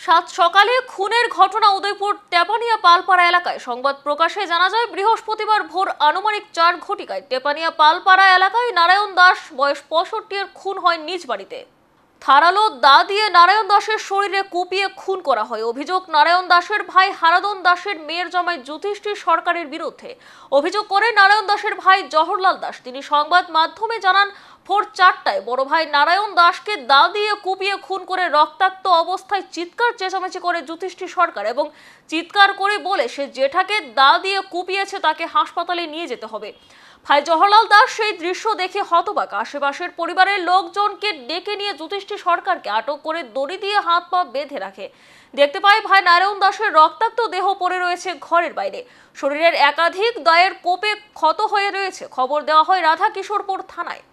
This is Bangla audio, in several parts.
সাত সকালে খুনের ঘটনা উদয়পুর টেপানিয়া পালপাড়া এলাকায়। সংবাদ প্রকাশে জানা যায়, বৃহস্পতিবার ভোর আনুমানিক 4 ঘটিকায় টেপানিয়া পালপাড়া এলাকায় নারায়ণ দাস বয়স 65 এর খুন হয় নিজ বাড়িতে। ধারালো দা দিয়ে নারায়ণ দাসের শরীরে কুপিয়ে খুন করা হয়। অভিযোগ, নারায়ণ দাসের ভাই হারাদন দাসের মেয়ের জামাই যুধিষ্ঠির সরকারের বিরুদ্ধে। অভিযোগ করে নারায়ণ দাসের ভাই জহরলাল দাস। তিনি সংবাদ মাধ্যমে জানান, ভোর 4টায় বড় ভাই নারায়ণ দাসকে দা দিয়ে কুপিয়ে খুন করে রক্তাক্ত অবস্থায় চিৎকার চেঁচামেচি করে যুধিষ্ঠির সরকার এবং চিৎকার করে বলে সে জেঠাকে দা দিয়ে কুপিয়েছে, তাকে হাসপাতালে নিয়ে যেতে হবে। ভাই জহরলাল দাস সেই দৃশ্য দেখে হতবাক। আশেপাশের পরিবারের লোকজনকে ডেকে নিয়ে যুধিষ্ঠির সরকারকে আটক করে দড়ি দিয়ে হাত পা বেঁধে রাখে। দেখতে পায় ভাই নারায়ণ দাসের রক্তাক্ত দেহ পড়ে রয়েছে ঘরের বাইরে। শরীরের একাধিক দায়ের কোপে ক্ষত হয়ে রয়েছে। খবর দেওয়া হয় রাধা কিশোরপুর থানায়।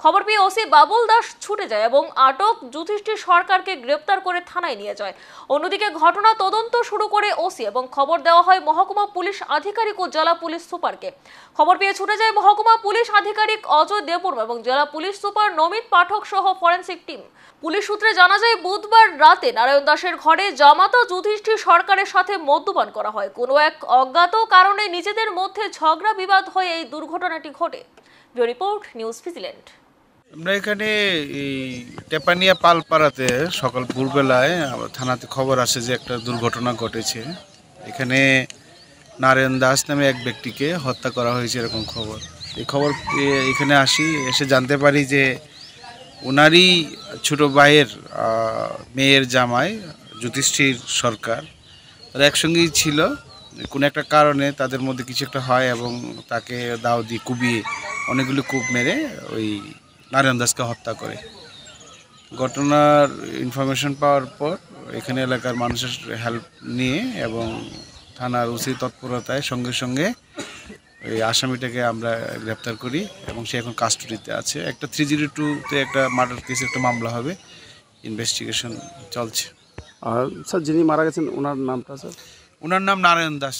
খবর পেয়ে ওসি বাবুল দাস ছুটে যায় এবং আটক যুধিষ্ঠির সরকারকে গ্রেপ্তার করে থানায় নিয়ে যায়। অন্যদিকে ঘটনা তদন্ত শুরু করে ওসি এবং খবর দেওয়া হয় মহকুমা পুলিশ আধিকারিক ও জেলা পুলিশ সুপারকে। খবর পেয়ে ছুটে যায় মহকুমা পুলিশ আধিকারিক অজয় দেববর্মা এবং জেলা পুলিশ সুপার নমিত পাঠক সহ ফরেন্সিক টিম। পুলিশ সূত্রে জানা যায়, বুধবার রাতে নারায়ণ দাসের ঘরে জামাতা যুধিষ্ঠির সরকারের সাথে মদ্যপান করা হয়। কোনো এক অজ্ঞাত কারণে নিজেদের মধ্যে ঝগড়া বিবাদ হয়ে এই দুর্ঘটনাটি ঘটে। Report, news vigilante. আমরা এখানে এই টেপানিয়া পালপাড়াতে সকাল ভোরবেলায় থানাতে খবর আসে যে একটা দুর্ঘটনা ঘটেছে। এখানে নারায়ণ দাস নামে এক ব্যক্তিকে হত্যা করা হয়েছে, এরকম খবর। এই খবর এখানে এসে জানতে পারি যে ওনারই ছোট ভাইয়ের মেয়ের জামাই যুধিষ্ঠির সরকার, তারা একসঙ্গেই ছিল। কোনো একটা কারণে তাদের মধ্যে কিছু একটা হয় এবং তাকে দাও দিয়ে কুবিয়ে অনেকগুলো কূপ মেরে ওই নারায়ণ দাসকে হত্যা করে। ঘটনার ইনফরমেশন পাওয়ার পর এখানে এলাকার মানুষের হেল্প নিয়ে এবং থানার ওসি তৎপরতায় সঙ্গে সঙ্গে ওই আসামিটাকে আমরা গ্রেপ্তার করি এবং সে এখন কাস্টডিতে আছে। একটা 302-তে একটা মার্ডার কেসে একটা মামলা হবে, ইনভেস্টিগেশন চলছে। আর স্যার, যিনি মারা গেছেন ওনার নামটা? স্যার, ওনার নাম নারায়ণ দাস।